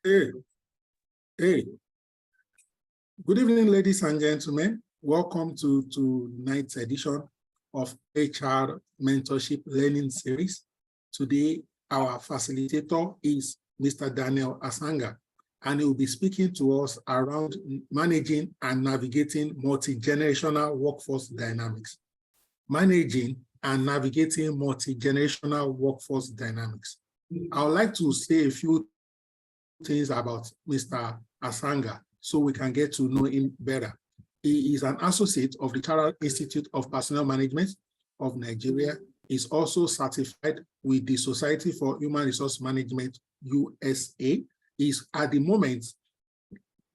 Hey, hey. Good evening, ladies and gentlemen. Welcome to tonight's edition of HR Mentorship Learning Series. Today, our facilitator is Mr. Daniel Asanga, and he will be speaking to us around managing and navigating multi-generational workforce dynamics. Managing and navigating multi-generational workforce dynamics. I would like to say a few things about Mr. Asanga so we can get to know him better. He is an associate of the Chartered Institute of Personnel Management of Nigeria. He's also certified with the Society for Human Resource Management, USA. He's at the moment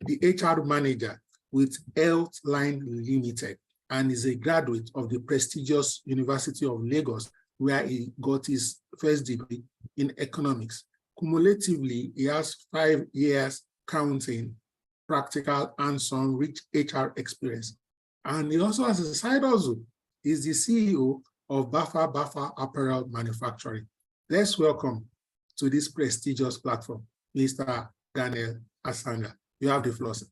the HR manager with Healthline Limited and is a graduate of the prestigious University of Lagos, where he got his first degree in economics. Cumulatively, he has 5 years counting practical and some rich HR experience. And he also has a side hustle. He's the CEO of Bafa Apparel Manufacturing. Let's welcome to this prestigious platform, Mr. Daniel Asanga. You have the floor, sir.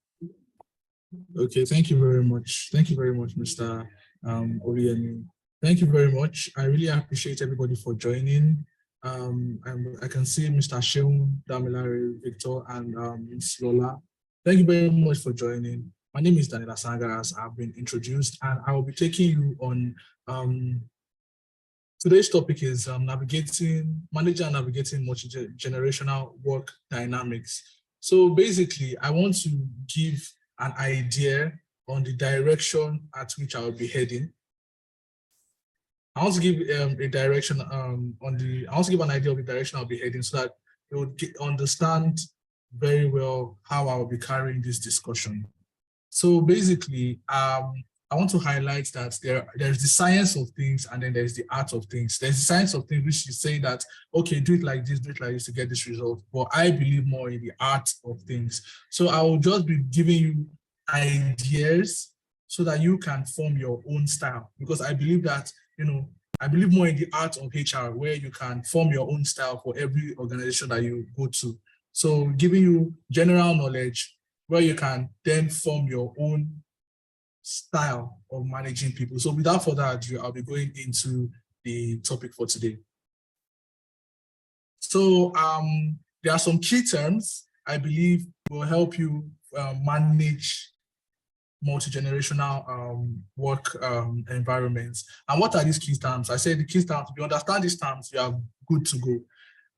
Okay, thank you very much. Thank you very much, Mr. Oriemi. Thank you very much. I really appreciate everybody for joining. I can see Mr. Sheung, Damilare, Victor, and Ms. Lola. Thank you very much for joining. My name is Daniel Asanga, as I've been introduced, and I will be taking you on today's topic is managing and navigating multi-generational work dynamics. So basically, I want to give an idea on the direction at which I will be heading. I want to give a direction I want to give an idea of the direction I'll be heading so that you would understand very well how I will be carrying this discussion. So basically, I want to highlight that there's the science of things and then there's the art of things. There's the science of things, which is saying that, okay, do it like this to get this result. But I believe more in the art of things. So I will just be giving you ideas so that you can form your own style. Because I believe that, I believe more in the art of HR, where you can form your own style for every organization that you go to. So giving you general knowledge where you can then form your own style of managing people. So without further ado, I'll be going into the topic for today. So there are some key terms I believe will help you manage multi-generational work environments. And what are these key terms? I said the key terms, if you understand these terms, you are good to go.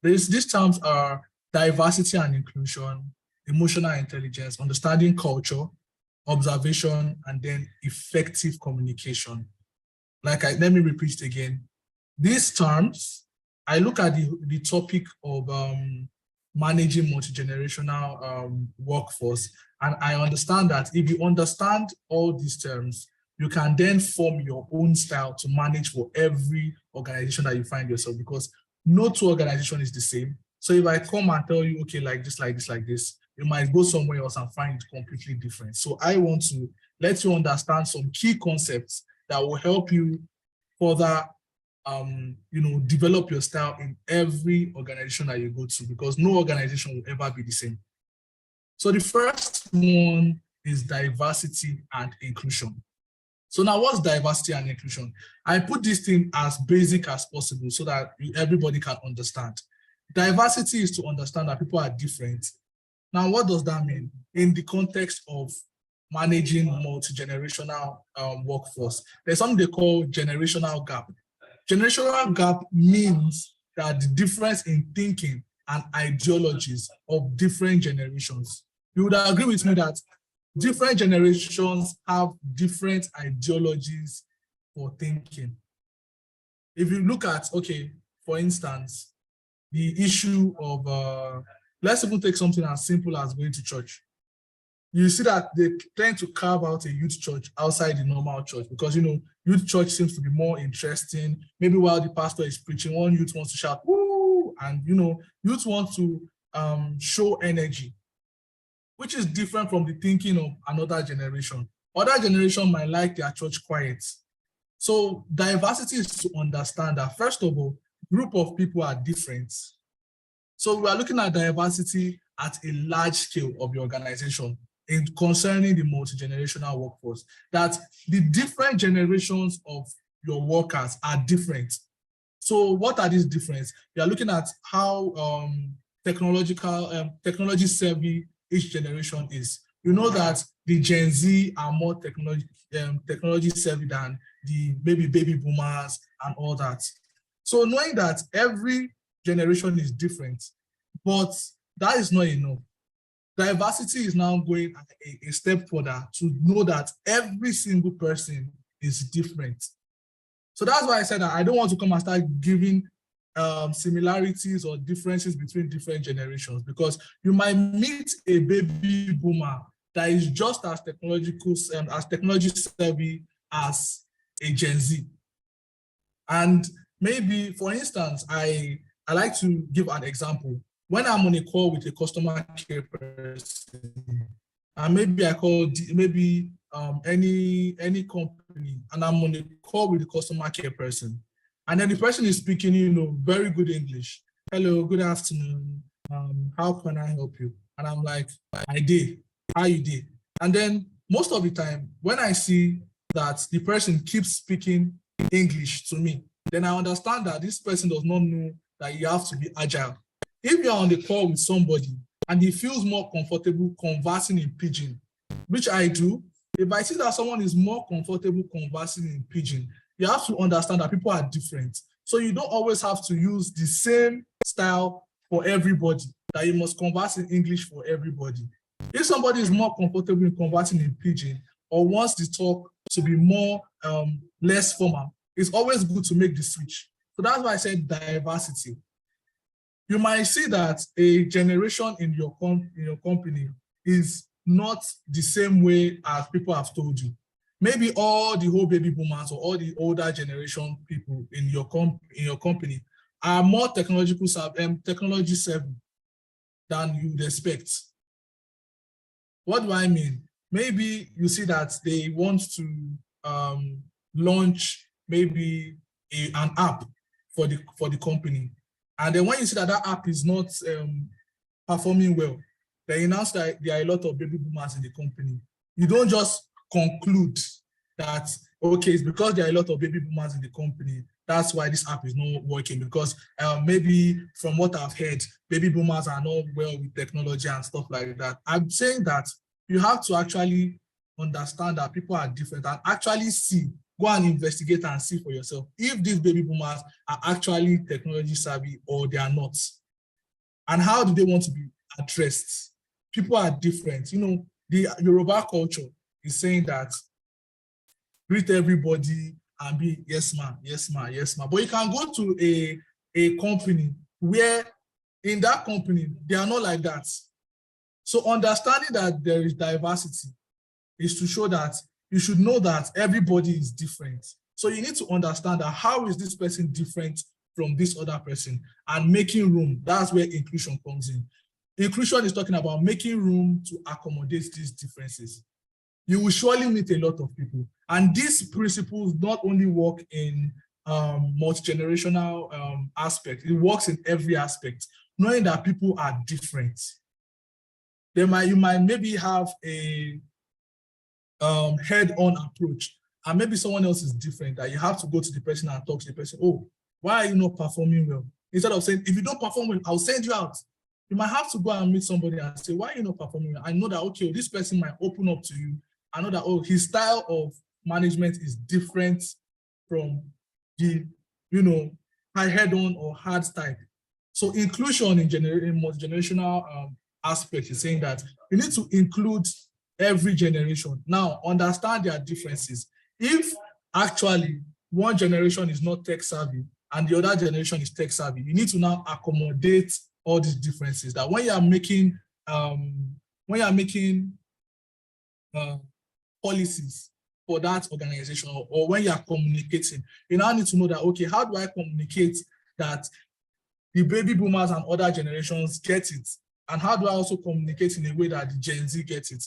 These terms are diversity and inclusion, emotional intelligence, understanding culture, observation, and then effective communication. Let me repeat it again. These terms, I look at the topic of managing multi-generational workforce, and I understand that if you understand all these terms, you can then form your own style to manage for every organization that you find yourself, because no two organization is the same. So if I come and tell you, okay, like this, you might go somewhere else and find it completely different. So I want to let you understand some key concepts that will help you further develop your style in every organization that you go to, because no organization will ever be the same. So the first one is diversity and inclusion. So now what's diversity and inclusion? I put this thing as basic as possible so that everybody can understand. Diversity is to understand that people are different. Now, what does that mean? In the context of managing multi-generational workforce, there's something they call generational gap. Generational gap means that the difference in thinking and ideologies of different generations. You would agree with me that different generations have different ideologies for thinking. If you look at, okay, for instance, the issue of, let's even take something as simple as going to church. You see that they tend to carve out a youth church outside the normal church because, youth church seems to be more interesting. Maybe while the pastor is preaching, one youth wants to shout, woo, and, youth want to show energy, which is different from the thinking of another generation. Other generation might like their church quiet. So diversity is to understand that, first of all, group of people are different. So we are looking at diversity at a large scale of your organization in concerning the multi-generational workforce, that the different generations of your workers are different. So what are these differences? You are looking at how technology savvy each generation is. You know that the Gen Z are more technology savvy than the maybe baby boomers and all that. So knowing that every generation is different, but that is not enough. Diversity is now going a step further to know that every single person is different. So that's why I said that I don't want to come and start giving similarities or differences between different generations, because you might meet a baby boomer that is just as technology savvy as a Gen Z. And maybe, for instance, I like to give an example. When I'm on a call with a customer care person, and maybe I call any company, and I'm on a call with the customer care person, and then the person is speaking, very good English. Hello, good afternoon. How can I help you? And I'm like, I did. How you did? And then most of the time, when I see that the person keeps speaking English to me, then I understand that this person does not know that you have to be agile. If you're on the call with somebody and he feels more comfortable conversing in Pidgin, which I do, if I see that someone is more comfortable conversing in Pidgin, you have to understand that people are different. So you don't always have to use the same style for everybody, that you must converse in English for everybody. If somebody is more comfortable in conversing in Pidgin or wants the talk to be more less formal, it's always good to make the switch. So that's why I said diversity. You might see that a generation in your company is not the same way as people have told you. Maybe all the whole baby boomers or all the older generation people in your company are more technology savvy than you would expect. What do I mean? Maybe you see that they want to launch maybe an app for the company. And then when you see that that app is not performing well, then you announce that there are a lot of baby boomers in the company. You don't just conclude that, okay, it's because there are a lot of baby boomers in the company, that's why this app is not working, because maybe from what I've heard, baby boomers are not well with technology and stuff like that. I'm saying that you have to actually understand that people are different and actually go and investigate and see for yourself if these baby boomers are actually technology savvy or they are not. And how do they want to be addressed? People are different. The Yoruba culture is saying that greet everybody and be yes ma'am, yes ma'am, yes ma'am. But you can go to a company where in that company, they are not like that. So understanding that there is diversity is to show that you should know that everybody is different. So you need to understand that how is this person different from this other person, and making room. That's where inclusion comes in. Inclusion is talking about making room to accommodate these differences. You will surely meet a lot of people. And these principles not only work in multi-generational aspect, it works in every aspect, knowing that people are different. You might maybe have a head-on approach, and maybe someone else is different, that you have to go to the person and talk to the person. Oh, why are you not performing well? Instead of saying, if you don't perform well, I'll send you out. You might have to go and meet somebody and say, why are you not performing well? I know that, okay, this person might open up to you. I know that, oh, his style of management is different from the, high head-on or hard type. So inclusion in multi-generational aspect is saying that you need to include every generation. Now, understand their differences. If actually one generation is not tech savvy and the other generation is tech savvy, you need to now accommodate all these differences. That when you are making policies for that organization, or when you are communicating, you now need to know that, okay, how do I communicate that the baby boomers and other generations get it? And how do I also communicate in a way that the Gen Z gets it?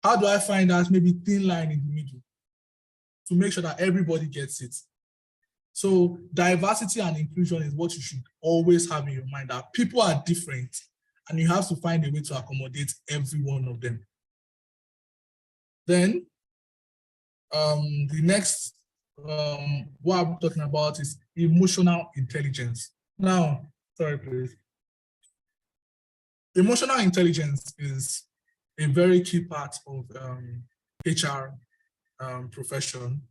How do I find that maybe thin line in the middle to make sure that everybody gets it? So diversity and inclusion is what you should always have in your mind, that people are different and you have to find a way to accommodate every one of them. Then the next what I'm talking about is emotional intelligence. Now, sorry, please. Emotional intelligence is a very key part of HR profession.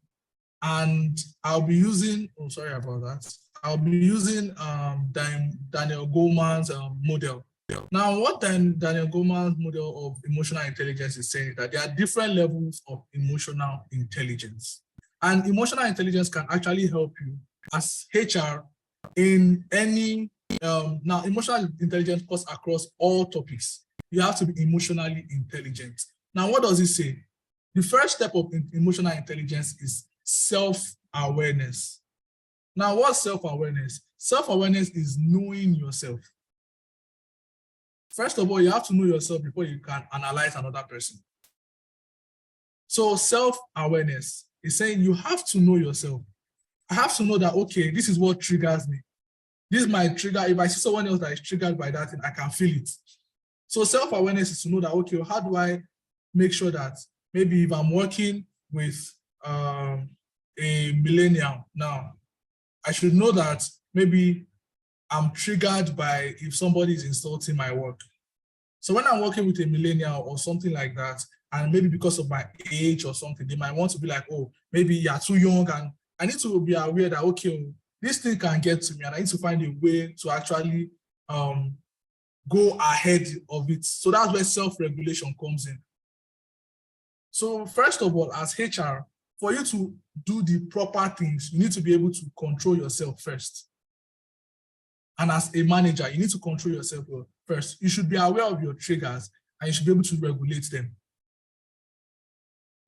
And I'll be using, oh, sorry about that. I'll be using Daniel Goleman's model. Now, what Daniel Goleman's model of emotional intelligence is saying is that there are different levels of emotional intelligence. And emotional intelligence can actually help you as HR in any, now emotional intelligence cuts across all topics. You have to be emotionally intelligent. Now, what does it say? The first step of emotional intelligence is self-awareness. Now, what's self-awareness? Self-awareness is knowing yourself. First of all, you have to know yourself before you can analyze another person. So self-awareness is saying you have to know yourself. I have to know that, okay, this is what triggers me. This might trigger, if I see someone else that is triggered by that thing, I can feel it. So self-awareness is to know that, okay, how do I make sure that maybe if I'm working with a millennial now, I should know that maybe I'm triggered by if somebody is insulting my work. So when I'm working with a millennial or something like that, and maybe because of my age or something, they might want to be like, oh, maybe you're too young, and I need to be aware that, okay, this thing can get to me, and I need to find a way to actually go ahead of it. So that's where self-regulation comes in. So first of all, as HR, for you to do the proper things, you need to be able to control yourself first. And as a manager, you need to control yourself first. You should be aware of your triggers and you should be able to regulate them.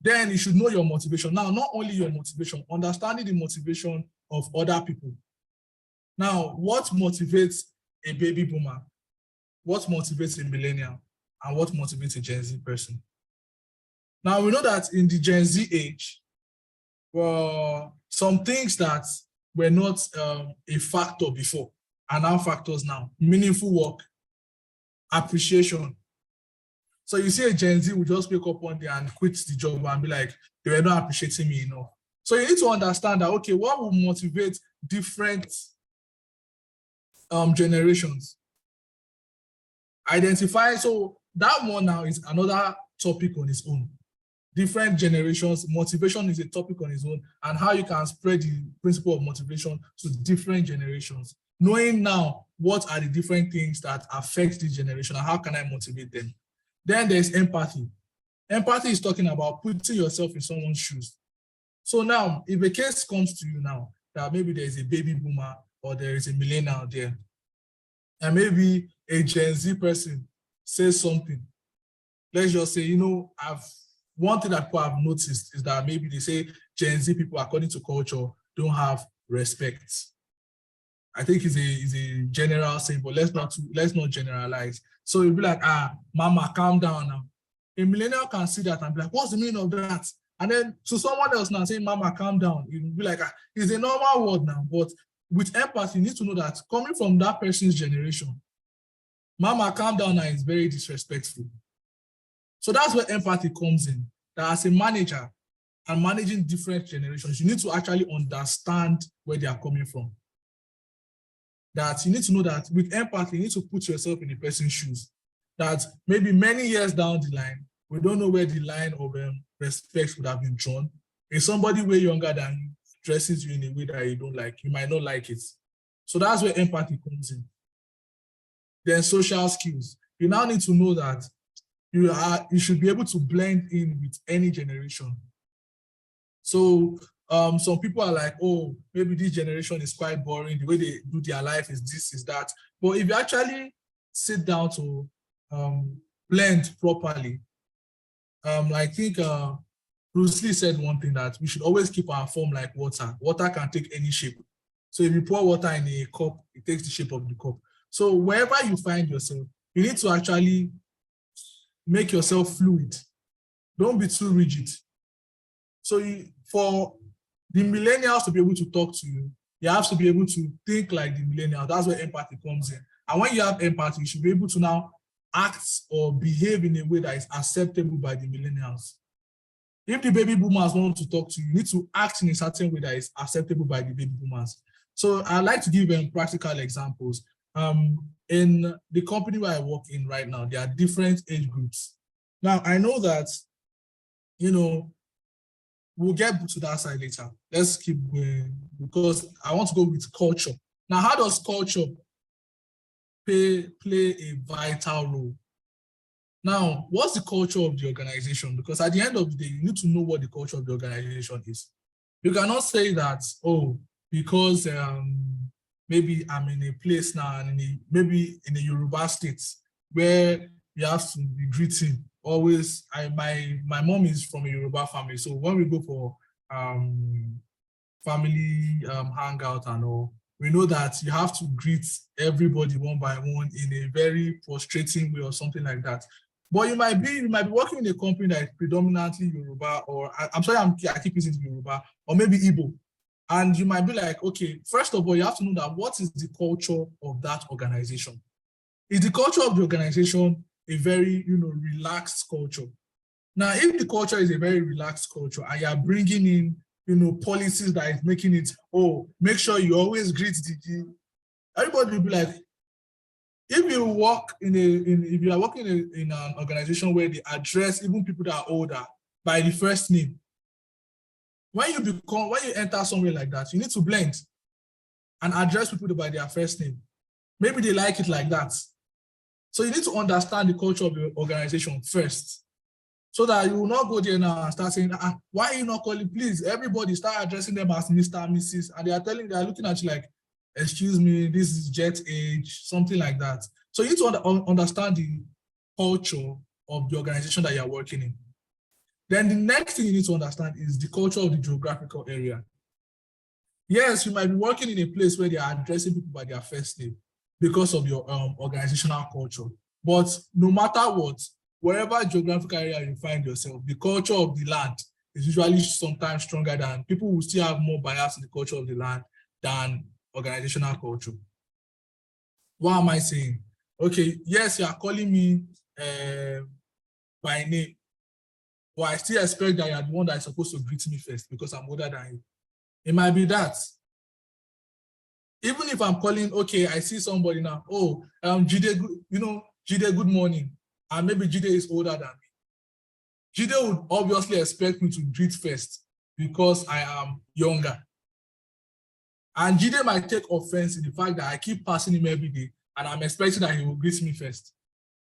Then you should know your motivation. Now, not only your motivation, understanding the motivation of other people. Now, what motivates a baby boomer? What motivates a millennial? And what motivates a Gen Z person? Now, we know that in the Gen Z age, some things that were not a factor before are now factors now. Meaningful work, appreciation. So you see a Gen Z will just wake up one day and quit the job and be like, they were not appreciating me enough. So you need to understand that, okay, what will motivate different generations? Identify, so that one now is another topic on its own. Different generations, motivation is a topic on its own, and how you can spread the principle of motivation to different generations. Knowing now what are the different things that affect this generation and how can I motivate them. Then there's empathy. Empathy is talking about putting yourself in someone's shoes. So now, if a case comes to you now that maybe there is a baby boomer or there is a millennial there, and maybe a Gen Z person says something, let's just say, you know, one thing that people have noticed is that maybe they say Gen Z people, according to culture, don't have respect. I think it's a general saying, but let's not generalize. So you'll be like, mama, calm down now. A millennial can see that and be like, what's the meaning of that? And then to someone else now saying, mama, calm down, you'll be like, it's a normal word now. But with empathy, you need to know that coming from that person's generation, mama, calm down now is very disrespectful. So that's where empathy comes in. That as a manager and managing different generations, you need to actually understand where they are coming from. That you need to know that with empathy, you need to put yourself in the person's shoes. That maybe many years down the line, we don't know where the line of respect would have been drawn. If somebody way younger than you dresses you in a way that you don't like, you might not like it. So that's where empathy comes in. Then social skills. You now need to know that you should be able to blend in with any generation. So some people are like, oh, maybe this generation is quite boring. The way they do their life is this, is that. But if you actually sit down to blend properly, I think Bruce Lee said one thing, that we should always keep our form like water. Water can take any shape. So if you pour water in a cup, it takes the shape of the cup. So wherever you find yourself, you need to actually make yourself fluid. Don't be too rigid. So for the millennials to be able to talk to you, you have to be able to think like the millennials. That's where empathy comes in. And when you have empathy, you should be able to now act or behave in a way that is acceptable by the millennials. If the baby boomers want to talk to you, you need to act in a certain way that is acceptable by the baby boomers. So I like to give them practical examples. In the company where I work in right now, there are different age groups. Now, I know that, we'll get to that side later. Let's keep going because I want to go with culture. Now, how does culture play a vital role? Now, what's the culture of the organization? Because at the end of the day, you need to know what the culture of the organization is. You cannot say that, because maybe I'm in a place now, and maybe in a Yoruba state where you have to be greeting always. My mom is from a Yoruba family, so when we go for family hangout and all, we know that you have to greet everybody one by one in a very frustrating way or something like that. But you might be working in a company that is predominantly Yoruba, or I'm sorry, I keep using Yoruba, or maybe Igbo. And you might be like, okay, first of all, you have to know that what is the culture of that organization? Is the culture of the organization a very, relaxed culture? Now, if the culture is a very relaxed culture and you are bringing in, policies that is making it, make sure you always greet everybody will be like, if you work if you are working in an organization where they address even people that are older by the first name, when you enter somewhere like that, you need to blend and address people by their first name. Maybe they like it like that. So you need to understand the culture of the organization first, so that you will not go there now and start saying, why are you not calling? Please, everybody start addressing them as Mr. Mrs. And they are looking at you like, excuse me, this is jet age, something like that. So you need to understand the culture of the organization that you're working in. Then the next thing you need to understand is the culture of the geographical area. Yes, you might be working in a place where they are addressing people by their first name because of your organizational culture. But no matter what, wherever geographical area you find yourself, the culture of the land is usually sometimes stronger than people will still have more bias in the culture of the land than organizational culture. What am I saying? Okay, yes, you are calling me by name, but I still expect that you are the one that is supposed to greet me first because I'm older than you. It might be that. Even if I'm calling, okay, I see somebody now, Jide, Jide, good morning. And maybe Jide is older than me. Jide would obviously expect me to greet first because I am younger. And Jide might take offense in the fact that I keep passing him every day and I'm expecting that he will greet me first.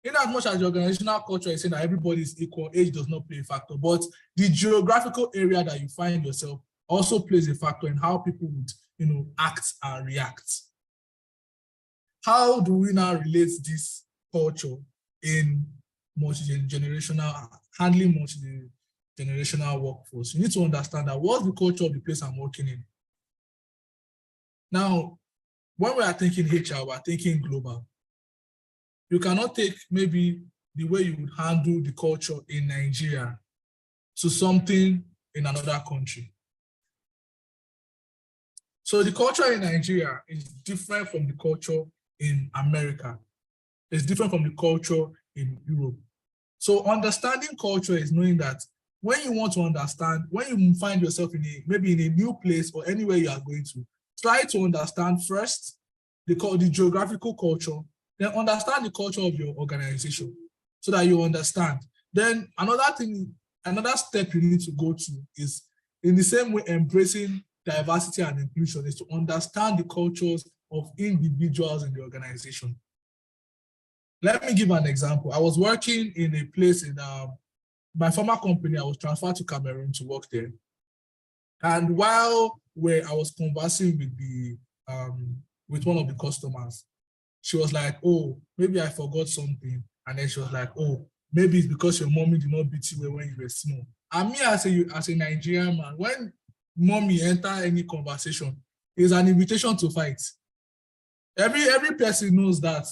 In as much as the organizational culture is saying that everybody is equal, age does not play a factor, but the geographical area that you find yourself also plays a factor in how people would, act and react. How do we now relate this culture in handling multi-generational workforce? You need to understand that what's the culture of the place I'm working in. Now, when we are thinking HR, we are thinking global. You cannot take maybe the way you would handle the culture in Nigeria to something in another country. So the culture in Nigeria is different from the culture in America. It's different from the culture in Europe. So understanding culture is knowing that when you want to understand, when you find yourself maybe in a new place or anywhere you are going to, try to understand first the geographical culture, then understand the culture of your organization so that you understand. Then another step you need to go to is, in the same way, embracing diversity and inclusion, is to understand the cultures of individuals in the organization. Let me give an example. I was working in a place in my former company. I was transferred to Cameroon to work there. And while I was conversing with one of the customers, she was like, maybe I forgot something. And then she was like, maybe it's because your mommy did not beat you when you were small. And me as a Nigerian man, when mommy enter any conversation, it's an invitation to fight. Every person knows that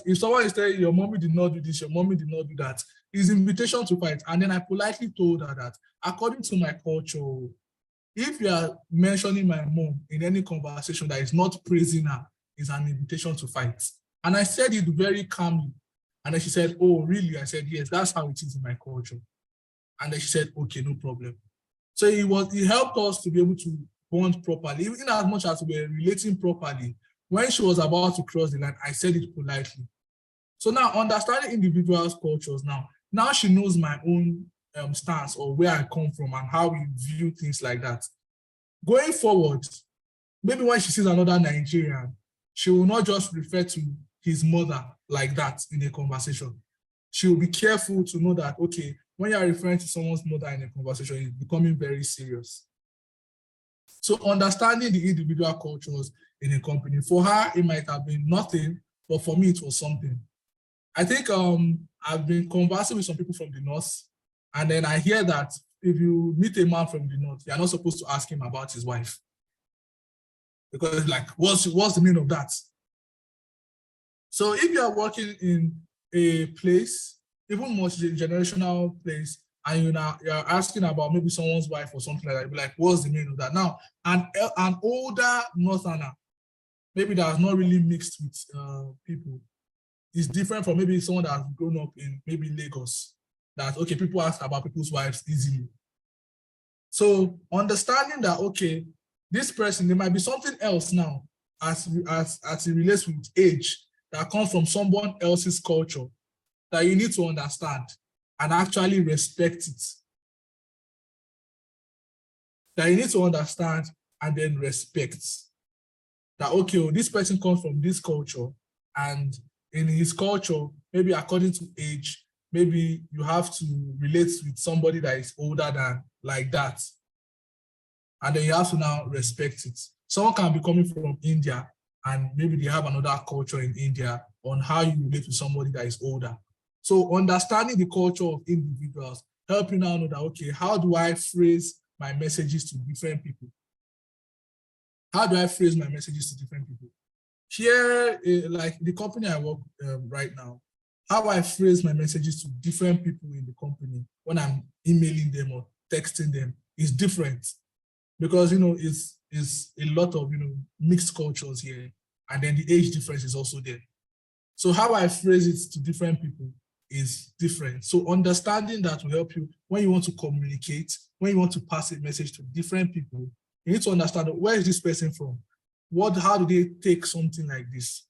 if someone is telling your mommy did not do this, your mommy did not do that, it's an invitation to fight. And then I politely told her that according to my culture, if you are mentioning my mom in any conversation that is not praising her, it's an invitation to fight. And I said it very calmly. And then she said, oh, really? I said, yes, that's how it is in my culture. And then she said, okay, no problem. So it helped us to be able to bond properly, even as much as we were relating properly. When she was about to cross the line, I said it politely. So now understanding individuals' cultures now she knows my own stance or where I come from and how we view things like that. Going forward, maybe when she sees another Nigerian, she will not just refer to his mother like that in a conversation. She will be careful to know that, okay, when you are referring to someone's mother in a conversation, it's becoming very serious. So understanding the individual cultures in a company, for her, it might have been nothing, but for me, it was something. I think I've been conversing with some people from the North, and then I hear that if you meet a man from the North, you're not supposed to ask him about his wife. Because like, what's the meaning of that? So if you are working in a place, even multi-generational place, and you're asking about maybe someone's wife or something like that, you're like, what's the meaning of that? Now, an older Northerner, maybe that has not really mixed with people, is different from maybe someone that has grown up in maybe Lagos, that, okay, people ask about people's wives easily. So understanding that, okay, this person, there might be something else now as it relates with age that comes from someone else's culture that you need to understand and actually respect it. That you need to understand and then respect. That, okay, well, this person comes from this culture, and in his culture, maybe according to age, maybe you have to relate with somebody that is older than like that. And then you have to now respect it. Someone can be coming from India and maybe they have another culture in India on how you relate to somebody that is older. So understanding the culture of individuals help you now know that, okay, how do I phrase my messages to different people? How do I phrase my messages to different people? Here, like the company I work right now, how I phrase my messages to different people in the company when I'm emailing them or texting them is different, because it's a lot of mixed cultures here, and then the age difference is also there. So how I phrase it to different people is different. So understanding that will help you when you want to communicate, when you want to pass a message to different people. You need to understand, where is this person from? How do they take something like this?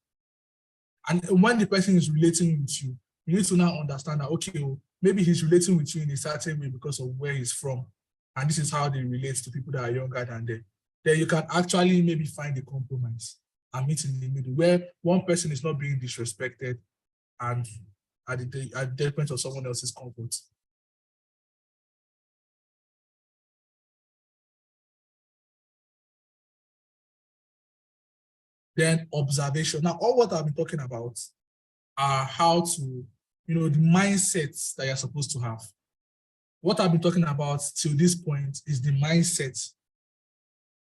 And when the person is relating with you, you need to now understand that, okay, well, maybe he's relating with you in a certain way because of where he's from. And this is how they relate to people that are younger than them. Then you can actually maybe find a compromise and meet in the middle, where one person is not being disrespected and at the detriment of someone else's comfort. Then observation. Now, all what I've been talking about are how to, the mindsets that you're supposed to have. What I've been talking about till this point is the mindset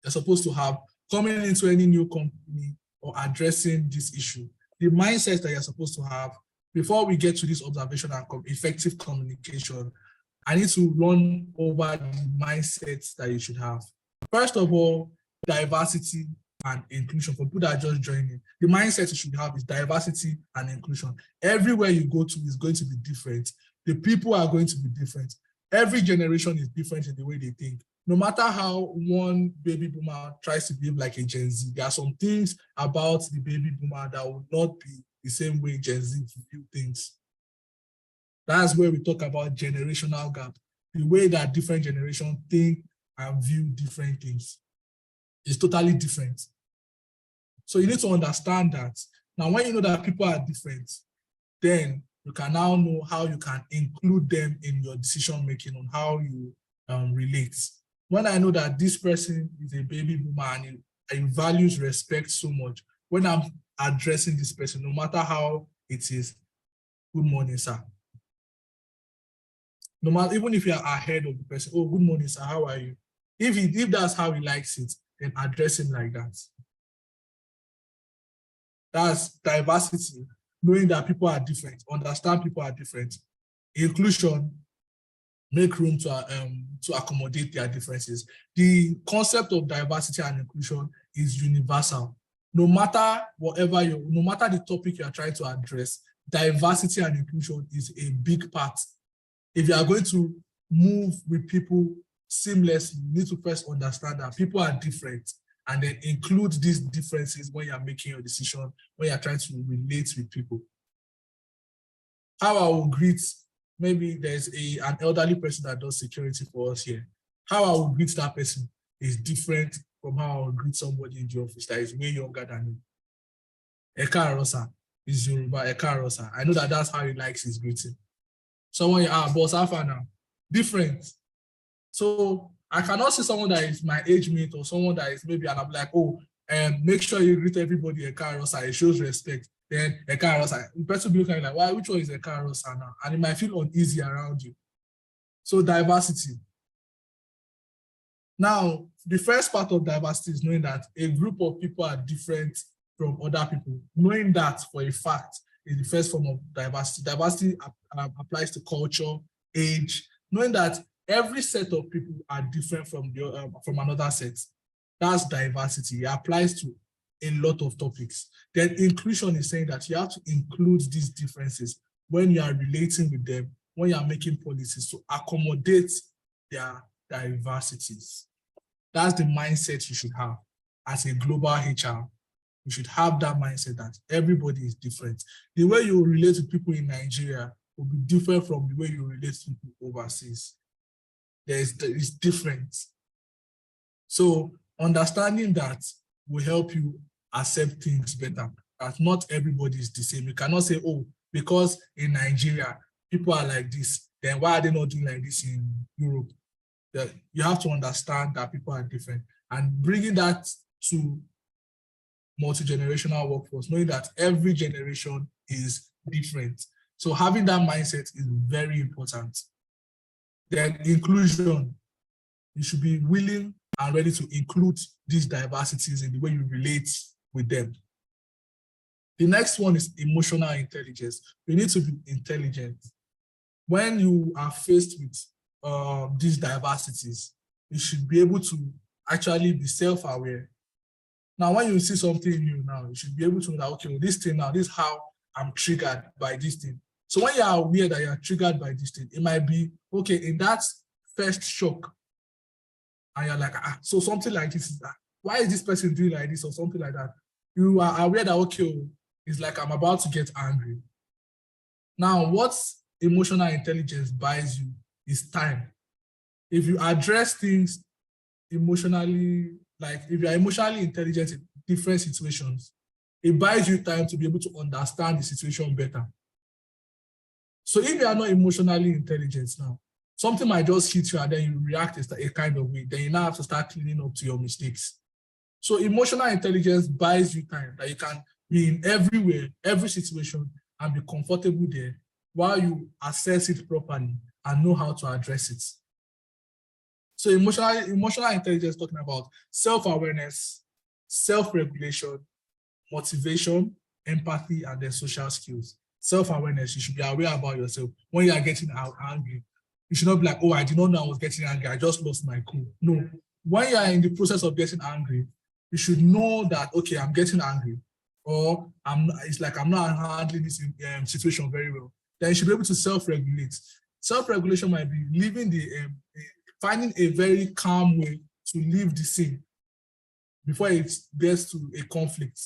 you're supposed to have coming into any new company or addressing this issue. The mindset that you're supposed to have before we get to this observation and effective communication. I need to run over the mindsets that you should have. First of all, diversity and inclusion. For people that are just joining, the mindset you should have is diversity and inclusion. Everywhere you go to is going to be different. The people are going to be different. Every generation is different in the way they think. No matter how one baby boomer tries to behave like a Gen Z, there are some things about the baby boomer that will not be the same way Gen Z view things. That's where we talk about generational gap. The way that different generations think and view different things is totally different. So you need to understand that. Now, when you know that people are different, then you can now know how you can include them in your decision making on how you relate. When I know that this person is a baby boomer and he values respect so much, when I'm addressing this person, no matter how it is, good morning, sir. No matter, even if you are ahead of the person, oh, good morning, sir, how are you? If that's how he likes it, then address him like that. That's diversity, knowing that people are different, understand people are different. Inclusion, make room to accommodate their differences. The concept of diversity and inclusion is universal. no matter no matter the topic you are trying to address, diversity and inclusion is a big part. If you are going to move with people seamlessly, you need to first understand that people are different and then include these differences when you are making your decision, when you are trying to relate with people. How I will greet, maybe there's an elderly person that does security for us here. How I will greet that person is different from how I will greet somebody in the office that is way younger than me. Eka Arosa is Yoruba, Eka Arosa. I know that that's how he likes his greeting. Someone, boss Alpha now, different. So I cannot see someone that is my age mate or someone that is maybe, and I'm like, oh, make sure you greet everybody Eka Arosa, it shows respect. Then Eka Arosa, the person will be looking like, why, which one is Eka Arosa now? And it might feel uneasy around you. So diversity. Now, the first part of diversity is knowing that a group of people are different from other people. Knowing that for a fact is the first form of diversity. Diversity applies to culture, age. Knowing that every set of people are different from another set. That's diversity. It applies to a lot of topics. Then inclusion is saying that you have to include these differences when you are relating with them, when you are making policies to accommodate their diversities. That's the mindset you should have as a global HR. You should have that mindset that everybody is different. The way you relate to people in Nigeria will be different from the way you relate to people overseas. It's different. So understanding that will help you accept things better, that not everybody is the same. You cannot say, oh, because in Nigeria, people are like this, then why are they not doing like this in Europe? You have to understand that people are different, and bringing that to multi-generational workforce, knowing that every generation is different. So having that mindset is very important. Then inclusion, you should be willing and ready to include these diversities in the way you relate with them. The next one is emotional intelligence. You need to be intelligent. When you are faced with these diversities, you should be able to actually be self-aware. Now, when you see something new now, you should be able to know, okay, this thing now, this is how I'm triggered by this thing. So when you are aware that you are triggered by this thing, it might be, okay, in that first shock, and you're like, so something like this is that. Why is this person doing like this or something like that? You are aware that, okay, it's like I'm about to get angry. Now, what emotional intelligence buys you is time. If you address things emotionally, like if you are emotionally intelligent in different situations, it buys you time to be able to understand the situation better. So if you are not emotionally intelligent now, something might just hit you and then you react a kind of way, then you now have to start cleaning up to your mistakes. So emotional intelligence buys you time that you can be in everywhere, every situation, and be comfortable there while you assess it properly and know how to address it. So emotional intelligence talking about self-awareness, self-regulation, motivation, empathy, and then social skills. Self-awareness, you should be aware about yourself. When you are getting angry, you should not be like, oh, I did not know I was getting angry, I just lost my cool. No, when you are in the process of getting angry, you should know that, okay, I'm getting angry, or it's like I'm not handling this situation very well. Then you should be able to self-regulate. Self-regulation might be finding a very calm way to leave the scene before it gets to a conflict.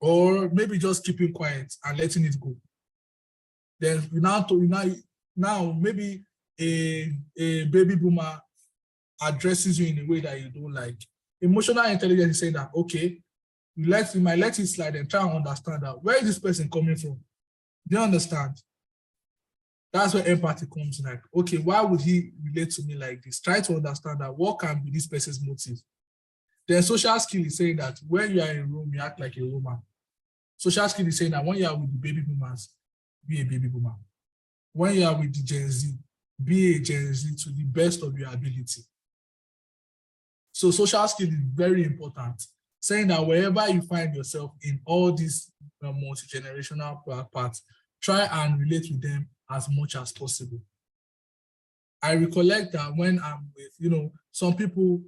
Or maybe just keeping quiet and letting it go. Then now maybe a baby boomer addresses you in a way that you don't like. Emotional intelligence is saying that, okay, you might let it slide and try and understand that where is this person coming from? Do you understand? That's where empathy comes in. Like, okay, why would he relate to me like this? Try to understand that what can be this person's motive. Then social skill is saying that when you are in Rome, you act like a Roman. Social skill is saying that when you are with the baby boomers, be a baby boomer. When you are with the Gen Z, be a Gen Z to the best of your ability. So social skill is very important. Saying that wherever you find yourself in all these multi-generational parts, try and relate with them as much as possible. I recollect that when I'm with, some people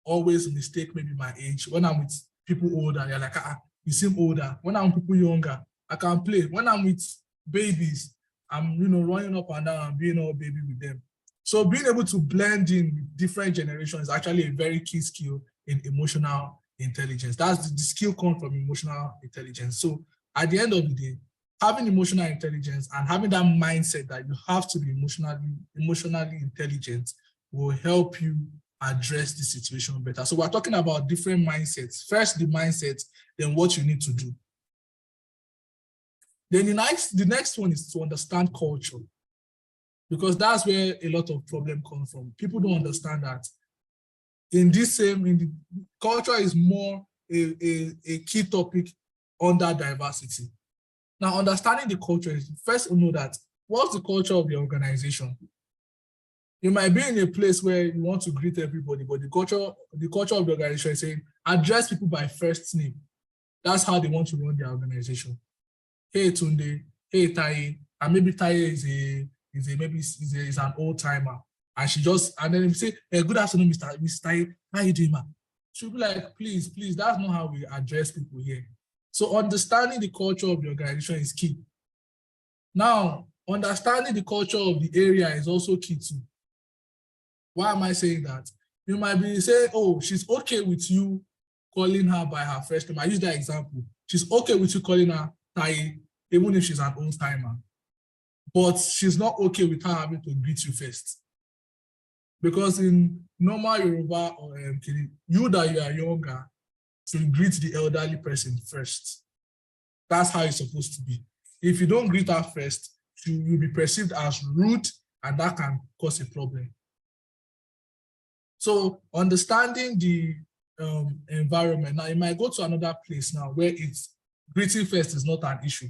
always mistake maybe my age. When I'm with people older, they're like, you seem older. When I'm with people younger, I can play. When I'm with babies, I'm running up and down and being all baby with them. So being able to blend in with different generations is actually a very key skill in emotional intelligence. That's the skill comes from emotional intelligence. So at the end of the day, having emotional intelligence and having that mindset that you have to be emotionally intelligent will help you address the situation better. So we're talking about different mindsets. First, the mindset, then what you need to do. Then the next one is to understand culture, because that's where a lot of problem comes from. People don't understand that culture is more a key topic under diversity. Now, understanding the culture is first to know that what's the culture of the organization. You might be in a place where you want to greet everybody, but the culture of the organization is saying address people by first name. That's how they want to run their organization. Hey Tunde, hey Tai, and maybe Tai is an old timer, and then you say, hey, good afternoon, Mr. Tai, how you doing, man? She'll be like, please, that's not how we address people here. So understanding the culture of the organization is key. Now, understanding the culture of the area is also key too. Why am I saying that? You might be saying, oh, she's okay with you calling her by her first name. I use that example. She's okay with you calling her Tai, even if she's an old timer. But she's not okay with her having to greet you first. Because in normal Yoruba or you that you are younger, to greet the elderly person first. That's how it's supposed to be. If you don't greet her first, you'll be perceived as rude, and that can cause a problem. So understanding the environment, now you might go to another place now where it's greeting first is not an issue.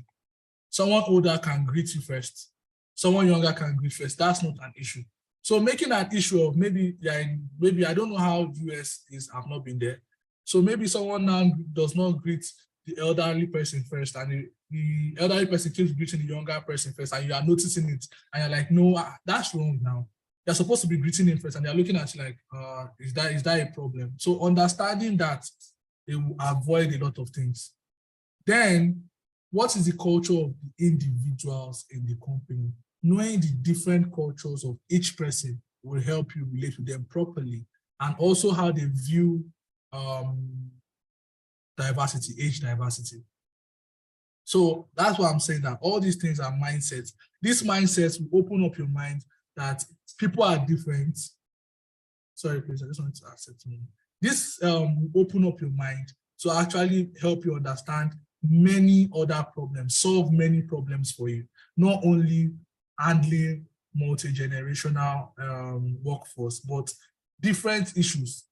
Someone older can greet you first. Someone younger can greet first. That's not an issue. So making an issue of maybe I don't know how US is, I've not been there. So maybe someone now does not greet the elderly person first, and the elderly person keeps greeting the younger person first, and you are noticing it, and you're like, no, that's wrong now. You're supposed to be greeting him first, and they're looking at you like, is that a problem? So understanding that, they will avoid a lot of things. Then, what is the culture of the individuals in the company? Knowing the different cultures of each person will help you relate with them properly, and also how they view diversity, age diversity. So that's why I'm saying that all these things are mindsets. These mindsets will open up your mind that people are different. Sorry, please, I just wanted to accept me. This will open up your mind to actually help you understand many other problems, solve many problems for you, not only handling multi-generational workforce, but different issues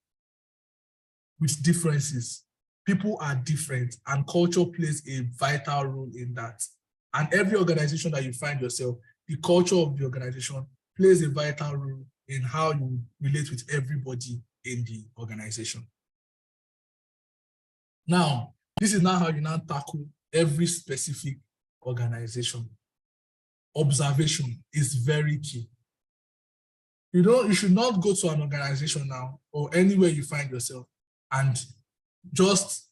with differences. People are different, and culture plays a vital role in that. And every organization that you find yourself, the culture of the organization plays a vital role in how you relate with everybody in the organization. Now, this is not how you now tackle every specific organization. Observation is very key. You should not go to an organization now or anywhere you find yourself and just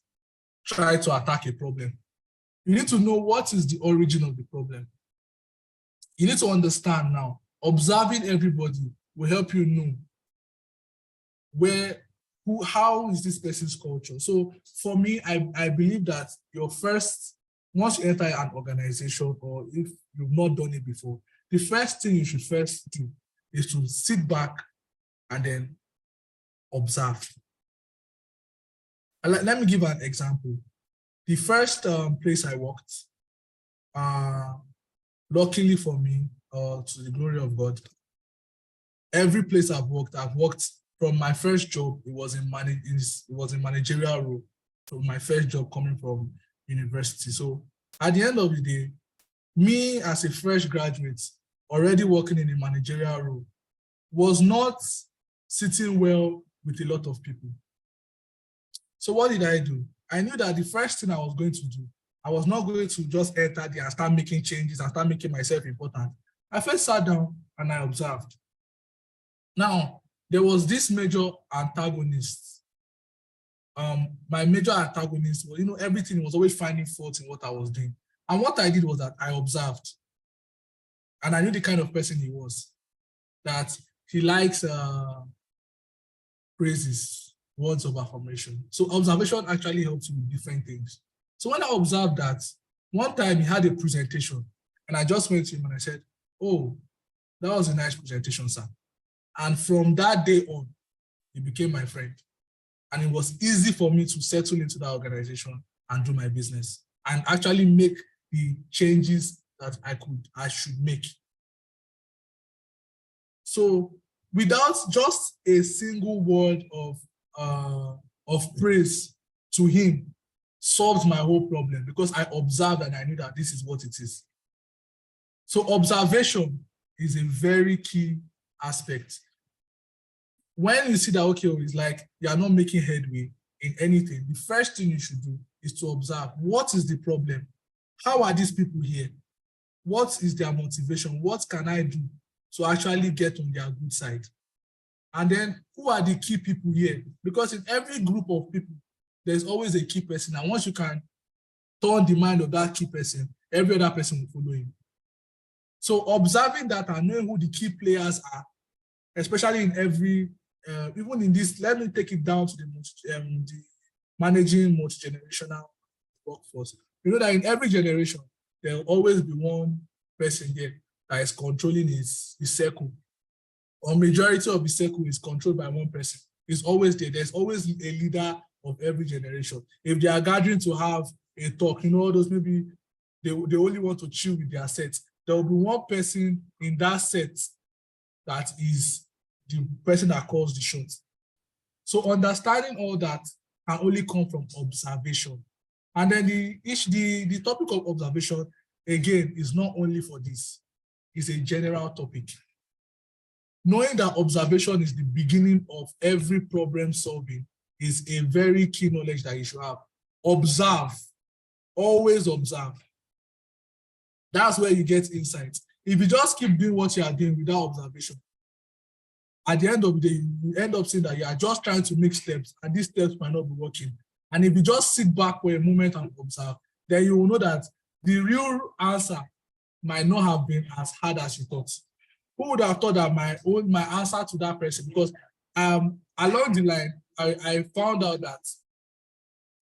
try to attack a problem. You need to know what is the origin of the problem. You need to understand now. Observing everybody will help you know how is this person's culture. So for me, I believe that once you enter an organization, or if you've not done it before, the first thing you should first do is to sit back and then observe. Let me give an example. The first place I worked, luckily for me, to the glory of God, every place I've worked from my first job, it was in managerial role. From my first job coming from university. So at the end of the day, me as a fresh graduate, already working in a managerial role, was not sitting well with a lot of people. So what did I do? I knew that the first thing I was going to do, I was not going to just enter there and start making changes and start making myself important. I first sat down and I observed. Now, there was this major antagonist my major antagonist was, everything was always finding fault in what I was doing. And what I did was that I observed, and I knew the kind of person he was, that he likes praises, words of affirmation. So observation actually helps you with different things. So when I observed that, one time he had a presentation, and I just went to him and I said, "Oh, that was a nice presentation, sir." And from that day on, he became my friend. And it was easy for me to settle into that organization and do my business and actually make the changes that I should make. So without just a single word of praise to him solved my whole problem, because I observed and I knew that this is what it is. So observation is a very key aspect. When you see that, okay, it's like you are not making headway in anything, the first thing you should do is to observe what is the problem. How are these people here? What is their motivation? What can I do to actually get on their good side? And then who are the key people here? Because in every group of people, there's always a key person. And once you can turn the mind of that key person, every other person will follow him. So observing that and knowing who the key players are, especially in every, even in this, let me take it down to the managing multi-generational workforce. You know that in every generation, there will always be one person there that is controlling his circle. Or majority of the circle is controlled by one person. It's always there. There's always a leader of every generation. If they are gathering to have a talk, all those maybe they only want to chill with their sets. There will be one person in that set that is the person that calls the shots. So understanding all that can only come from observation. And then the topic of observation, again, is not only for this. It's a general topic. Knowing that observation is the beginning of every problem solving is a very key knowledge that you should have. Observe. Always observe. That's where you get insight. If you just keep doing what you are doing without observation, at the end of the day, you end up saying that you are just trying to make steps, and these steps might not be working. And if you just sit back for a moment and observe, then you will know that the real answer might not have been as hard as you thought. Who would have thought that my answer to that person? Because along the line, I found out that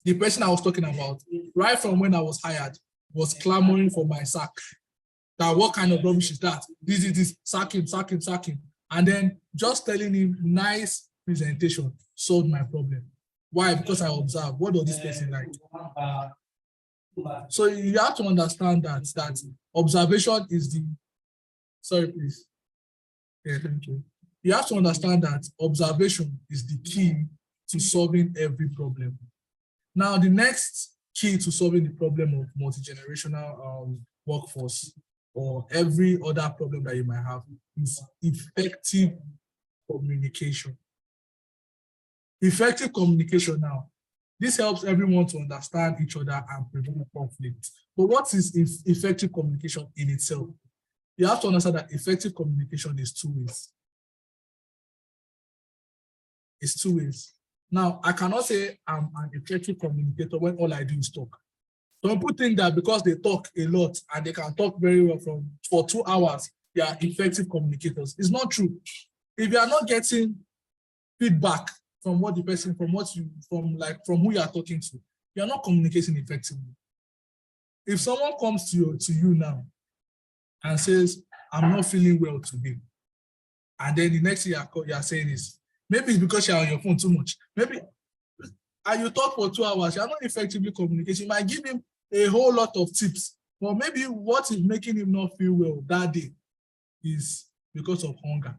the person I was talking about, right from when I was hired, was clamoring for my sack. That what kind of rubbish is that? This is this, sack him, sack him, sack him. And then just telling him nice presentation solved my problem. Why? Because I observed, what does this person like? So you have to understand that observation is the, sorry, please. Yeah, thank you. You have to understand that observation is the key to solving every problem. Now, the next key to solving the problem of multi-generational workforce or every other problem that you might have is effective communication. Effective communication now. This helps everyone to understand each other and prevent conflict. But what is effective communication in itself? You have to understand that effective communication is two ways. It's two ways. Now, I cannot say I'm an effective communicator when all I do is talk. Some people think that because they talk a lot and they can talk very well for 2 hours, they are effective communicators. It's not true. If you are not getting feedback from what the person, from who you are talking to, you are not communicating effectively. If someone comes to you now and says, I'm not feeling well today, and then the next thing you are saying is, maybe it's because you're on your phone too much. Maybe, and you talk for 2 hours, you're not effectively communicating. You might give him a whole lot of tips, but maybe what is making him not feel well that day is because of hunger.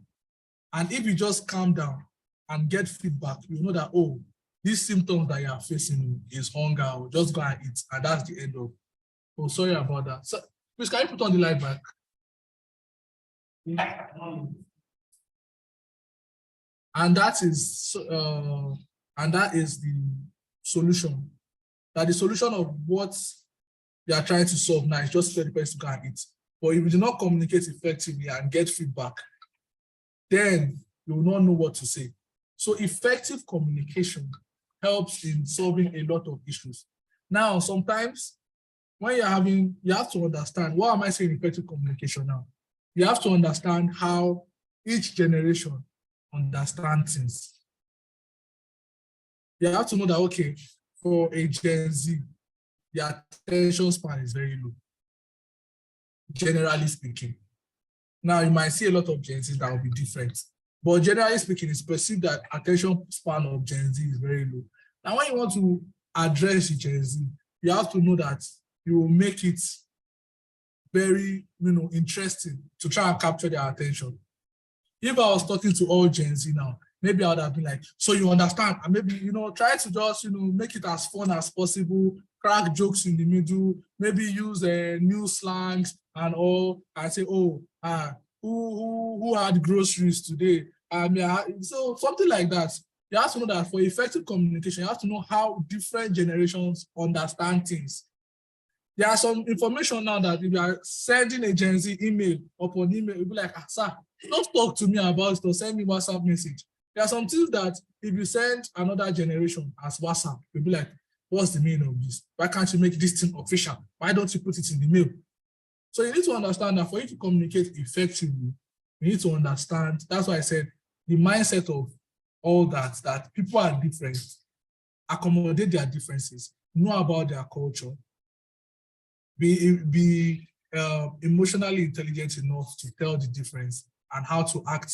And if you just calm down and get feedback, you know that, oh, these symptoms that you are facing is hunger, or just go and eat, and that's the end of. Oh, sorry about that. So, please, can you put on the light back? And that is the solution. That the solution of what you are trying to solve now is just for the person to go and eat. But if you do not communicate effectively and get feedback, then you will not know what to say. So effective communication helps in solving a lot of issues. Now, sometimes when you have to understand, what am I saying effective communication now? You have to understand how each generation understands things. You have to know that, okay, for a Gen Z, their attention span is very low, generally speaking. Now, you might see a lot of Gen Zs that will be different, but generally speaking, it's perceived that attention span of Gen Z is very low. Now, when you want to address Gen Z, you have to know that you will make it very, interesting to try and capture their attention. If I was talking to all Gen Z now, maybe I would have been like, so you understand, and maybe, try to just, make it as fun as possible, crack jokes in the middle, maybe use new slangs and all, and say, oh, who had groceries today? So something like that. You have to know that for effective communication, you have to know how different generations understand things. There are some information now that if you are sending a Gen Z email upon email, you'll be like, sir, don't talk to me about it or send me WhatsApp message. There are some things that if you send another generation as WhatsApp, you'll be like, what's the meaning of this? Why can't you make this thing official? Why don't you put it in the mail? So you need to understand that for you to communicate effectively, you need to understand, that's why I said the mindset of all that people are different, accommodate their differences, know about their culture, be emotionally intelligent enough to tell the difference and how to act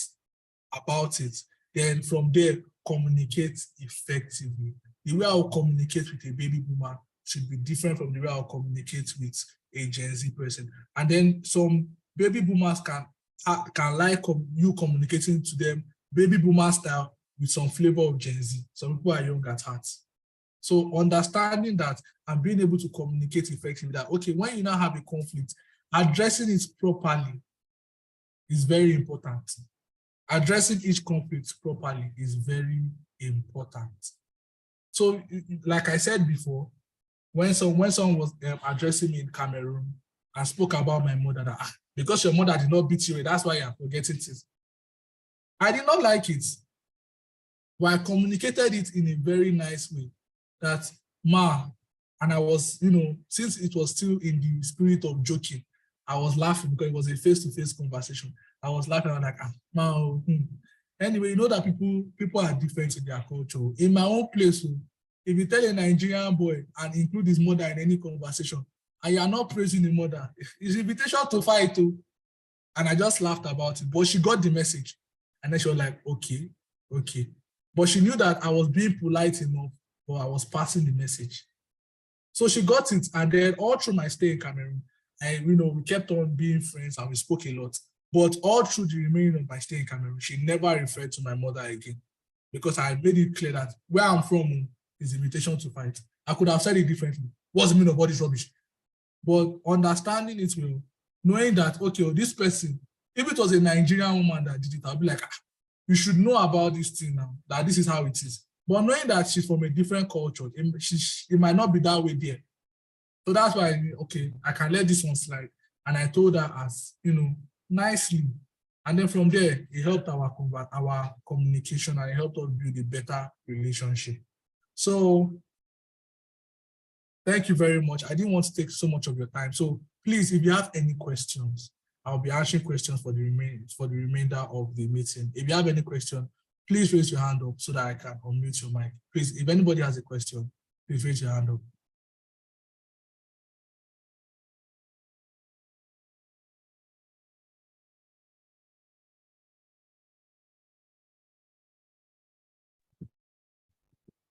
about it. Then from there, communicate effectively. The way I'll communicate with a baby boomer should be different from the way I'll communicate with a Gen Z person. And then some baby boomers can like you communicating to them baby boomer style with some flavor of Gen Z. Some people are young at heart. So understanding that and being able to communicate effectively that, okay, when you now have a conflict, addressing it properly is very important. Addressing each conflict properly is very important. So like I said before, when someone was addressing me in Cameroon and spoke about my mother, that because your mother did not beat you, that's why you're forgetting things. I did not like it, but I communicated it in a very nice way that, ma, and I was, since it was still in the spirit of joking, I was laughing because it was a face-to-face conversation. I was laughing, I'm like, ma. Anyway, you know that people are different in their culture. In my own place, if you tell a Nigerian boy and include his mother in any conversation, and you are not praising the mother, it's an invitation to fight too. And I just laughed about it, but she got the message. And then she was like, okay. But she knew that I was being polite enough, but I was passing the message. So she got it, and then all through my stay in Cameroon, we kept on being friends and we spoke a lot. But all through the remaining of my stay in Cameroon, she never referred to my mother again because I made it clear that where I'm from is invitation to fight. I could have said it differently. What's the meaning of all this rubbish? But understanding it will, knowing that, okay, this person, if it was a Nigerian woman that did it, I'll be like, you should know about this thing now, that this is how it is. But knowing that she's from a different culture, it might not be that way there. So that's why, okay, I can let this one slide. And I told her as, nicely. And then from there, it helped our communication and it helped us build a better relationship. So thank you very much. I didn't want to take so much of your time. So please, if you have any questions, I'll be answering questions for the remainder of the meeting. If you have any question, please raise your hand up so that I can unmute your mic. Please, if anybody has a question, please raise your hand up.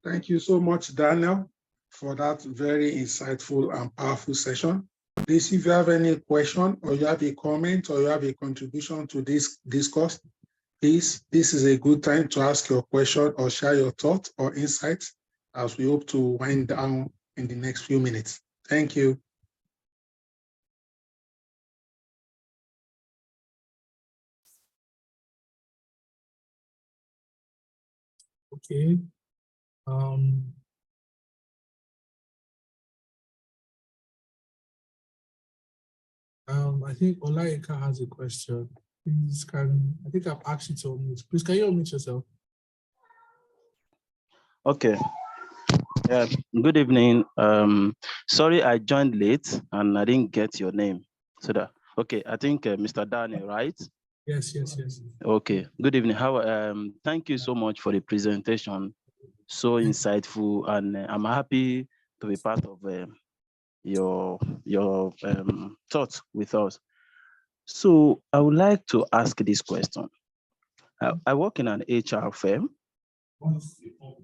Thank you so much, Daniel, for that very insightful and powerful session. Please, if you have any question or you have a comment or you have a contribution to this discourse, please, this is a good time to ask your question or share your thoughts or insights as we hope to wind down in the next few minutes. Thank you. Okay. I think Olayinka has a question. Please, I think I've asked you to unmute. Please, can you unmute yourself? Okay. Yeah, good evening. Sorry I joined late and I didn't get your name. Okay, I think Mr. Daniel, right? Yes, yes, yes. Okay, good evening. Thank you so much for the presentation. So insightful, and I'm happy to be part of your thoughts with us. So I would like to ask this question. I work in an HR firm,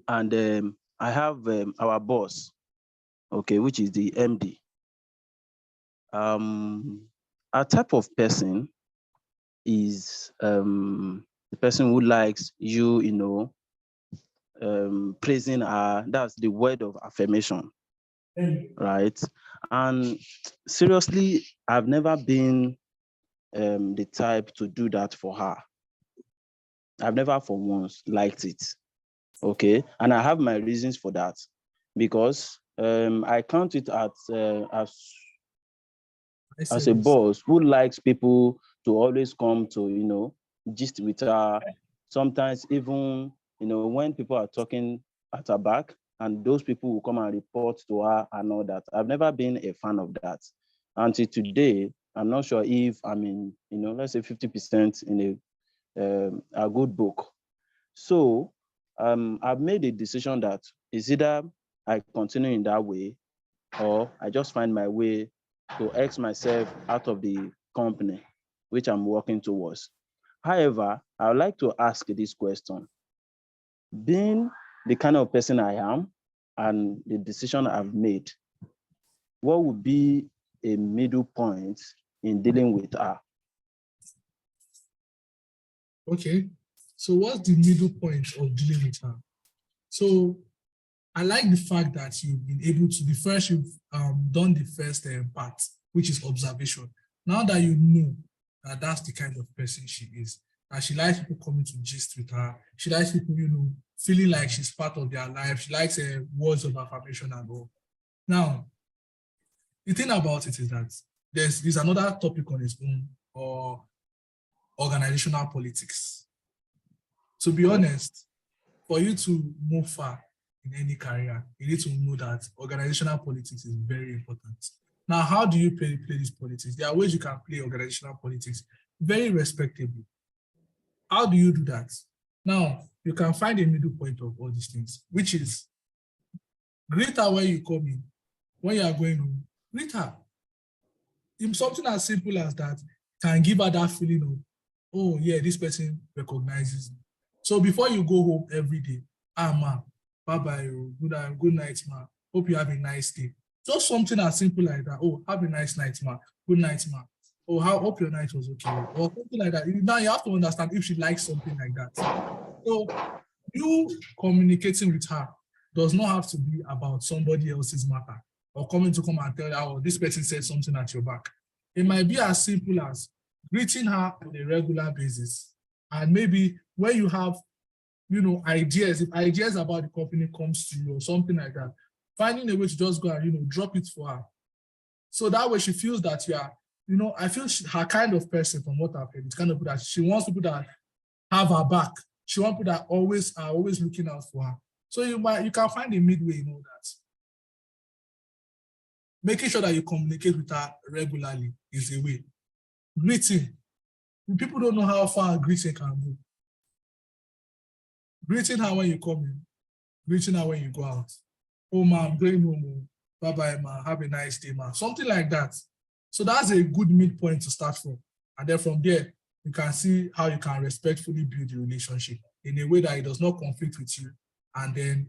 and I have our boss, okay, which is the MD. Our type of person is the person who likes praising her. That's the word of affirmation, right? And seriously, I've never been the type to do that for her. I've never for once liked it, okay? And I have my reasons for that, because I count it as a boss who likes people to always come to, gist with her. Sometimes even, when people are talking at her back, and those people will come and report to her and all that. I've never been a fan of that. Until today, I'm not sure if I'm in, let's say 50% in a good book. So I've made a decision that is either I continue in that way, or I just find my way to X myself out of the company, which I'm working towards. However, I would like to ask this question. Being the kind of person I am and the decision I've made, what would be a middle point in dealing with her? Okay, so what's the middle point of dealing with her? So I like the fact that you've been able to, you've done the first part, which is observation. Now that you know that that's the kind of person she is, that she likes people coming to gist with her, she likes people, feeling like she's part of their life, she likes words of affirmation and all. Now, the thing about it is that there's another topic on its own, or organizational politics. To be honest, for you to move far in any career, you need to know that organizational politics is very important. Now, how do you play this politics? There are ways you can play organizational politics very respectably. How do you do that? Now, you can find a middle point of all these things, which is greet her when you come in. When you are going home, greet her. If something as simple as that can give her that feeling of, oh yeah, this person recognizes me. So before you go home every day, ma, bye-bye, good night, ma. Hope you have a nice day. Just something as simple like that. Oh, have a nice night, ma. Good night, ma. Oh, hope your night was okay. Or something like that. Now you have to understand if she likes something like that. So you communicating with her does not have to be about somebody else's matter, or come and tell her, oh, this person said something at your back. It might be as simple as greeting her on a regular basis. And maybe when you have, ideas, if ideas about the company comes to you or something like that, finding a way to just go and, drop it for her. So that way she feels that you are, I feel her kind of person, from what I've heard, it's kind of that she wants people that have her back. She wants people that are always looking out for her. So you can find a midway in all that. Making sure that you communicate with her regularly is a way. Greeting. People don't know how far a greeting can go. Greeting her when you come in. Greeting her when you go out. Oh, ma, I'm going home. Bye-bye, ma. Have a nice day, ma. Something like that. So that's a good midpoint to start from. And then from there, you can see how you can respectfully build the relationship in a way that it does not conflict with you. And then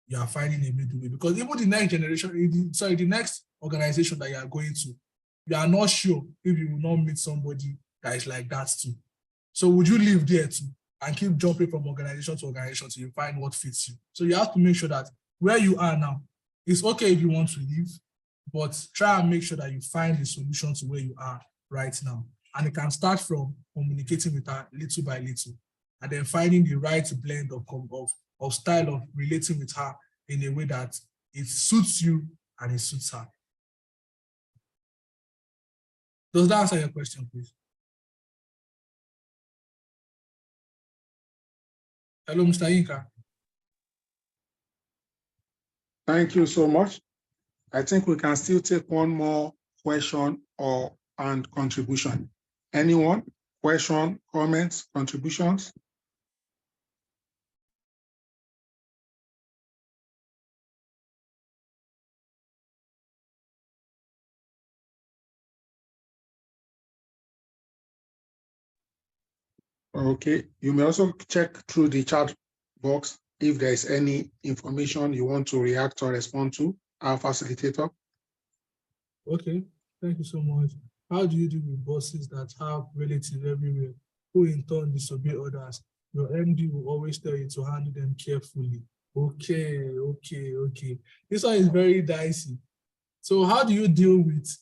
you are finding a middle way. Because even the next generation, the next organization that you are going to, you are not sure if you will not meet somebody that is like that too. So would you live there too and keep jumping from organization to organization till you find what fits you? So you have to make sure that where you are now, it's okay if you want to leave, but try and make sure that you find the solution to where you are right now. And it can start from communicating with her little by little, and then finding the right blend of style of relating with her in a way that it suits you and it suits her. Does that answer your question, please? Hello, Mr. Yinka. Thank you so much. I think we can still take one more question and contribution. Anyone? Question, comments, contributions? Okay, you may also check through the chat box if there is any information you want to react or respond to, our facilitator. Okay, thank you so much. How do you deal with bosses that have relatives everywhere who in turn disobey orders? Your MD will always tell you to handle them carefully. Okay. This one is very dicey. So how do you deal with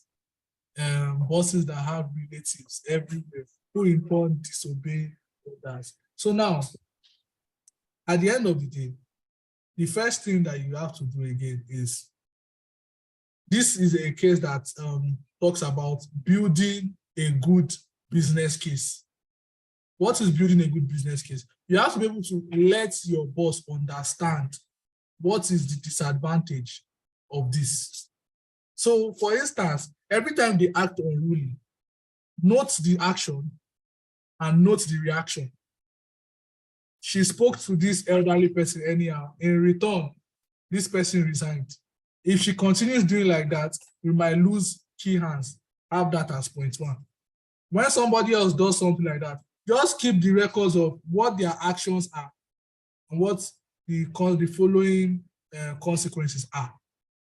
bosses that have relatives everywhere who in turn disobey orders? So now, at the end of the day, the first thing that you have to do again is, this is a case that talks about building a good business case. What is building a good business case? You have to be able to let your boss understand what is the disadvantage of this. So for instance, every time they act unruly, note the action and note the reaction. She spoke to this elderly person anyhow. In return, this person resigned. If she continues doing like that, we might lose key hands. Have that as point one. When somebody else does something like that, just keep the records of what their actions are and what the following consequences are.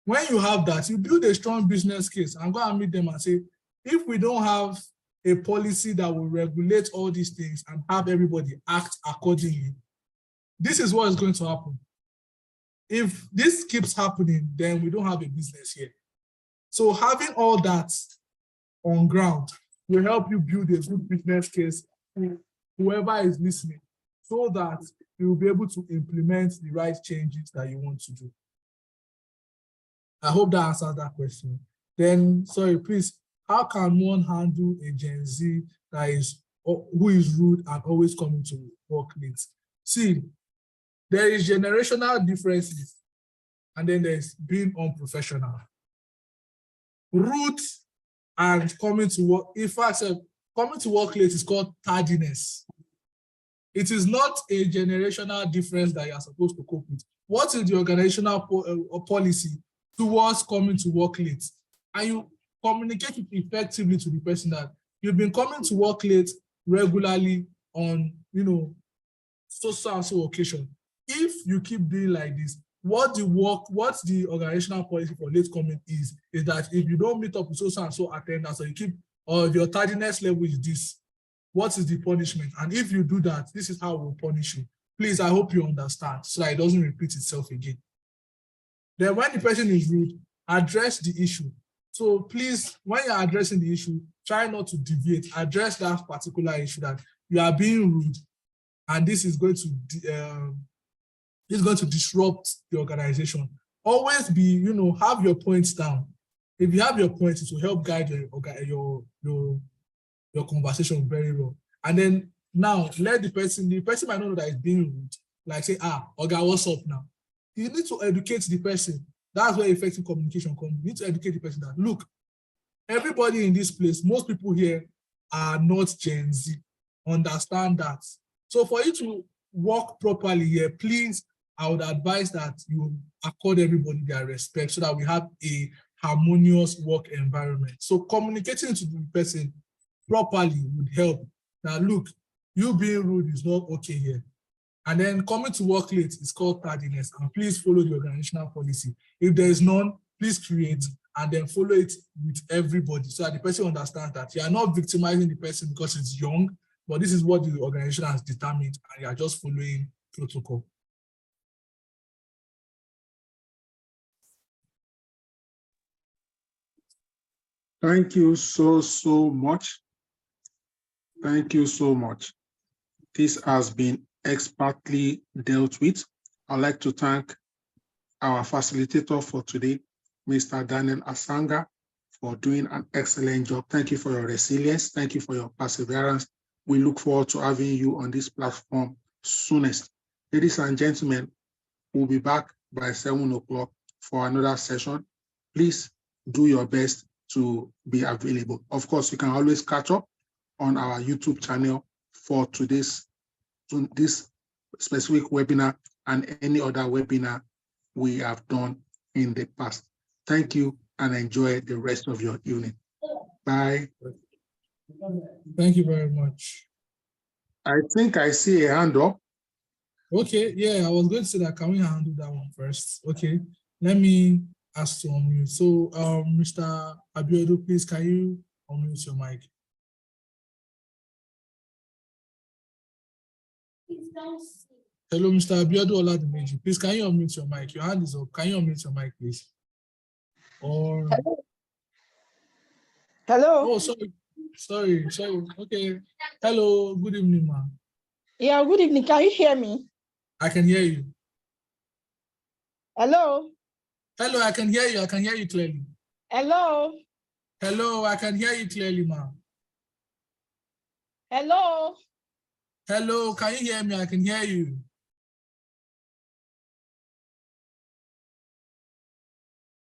When you have that, you build a strong business case and go and meet them and say, if we don't have a policy that will regulate all these things and have everybody act accordingly, this is what is going to happen. If this keeps happening, then we don't have a business here. So having all that on ground will help you build a good business case for whoever is listening, so that you will be able to implement the right changes that you want to do. I hope that answers that question. Then, sorry, please, how can one handle a Gen Z that is who is rude and always coming to work late? See, there is generational differences, and then there's being unprofessional. Rude and coming to work, in fact, coming to work late is called tardiness. It is not a generational difference that you are supposed to cope with. What is the organizational policy towards coming to work late? And you communicate it effectively to the person that you've been coming to work late regularly on, so and so occasion. If you keep doing like this, what the organizational policy for late coming is that if you don't meet up with so and so attendance, or if your tardiness level is this, what is the punishment? And if you do that, this is how we'll punish you. Please, I hope you understand, so that it doesn't repeat itself again. Then when the person is rude, address the issue. So please, when you're addressing the issue, try not to deviate. Address that particular issue that you are being rude, and this is going to disrupt the organization. Always be, have your points down. If you have your points, it will help guide your conversation very well. And then now let the person might not know that it's being rude. Like say, Oga, what's up now? You need to educate the person. That's where effective communication comes. You need to educate the person that, look, everybody in this place, most people here are not Gen Z. Understand that. So for you to work properly here, please, I would advise that you accord everybody their respect so that we have a harmonious work environment. So communicating to the person properly would help. Now, look, you being rude is not okay here. And then coming to work late is called tardiness. And please follow the organizational policy. If there is none, please create and then follow it with everybody so that the person understands that you are not victimizing the person because it's young, but this is what the organization has determined and you are just following protocol. Thank you so much. Thank you so much. This has been expertly dealt with. I'd like to thank our facilitator for today, Mr. Daniel Asanga, for doing an excellent job. Thank you for your resilience. Thank you for your perseverance. We look forward to having you on this platform soonest. Ladies and gentlemen, we'll be back by 7 o'clock for another session, please do your best to be available. Of course, you can always catch up on our YouTube channel for this specific webinar and any other webinar we have done in the past. Thank you and enjoy the rest of your evening. Bye. Thank you very much. I think I see a hand up. Okay, yeah, I was going to say that. Can we handle that one first? Okay, let me ask to unmute. So, Mr. Abiodun, please, can you unmute your mic? Hello, Mr. Abiodun Oladimeji. Please, can you unmute your mic? Your hand is up. Can you unmute your mic, please? Or Hello. oh, sorry. Okay. Hello. Good evening, ma'am. Yeah, good evening. Can you hear me? I can hear you. Hello. Hello, I can hear you. I can hear you clearly. Hello. Hello, I can hear you clearly, ma'am. Hello. Hello, can you hear me? I can hear you.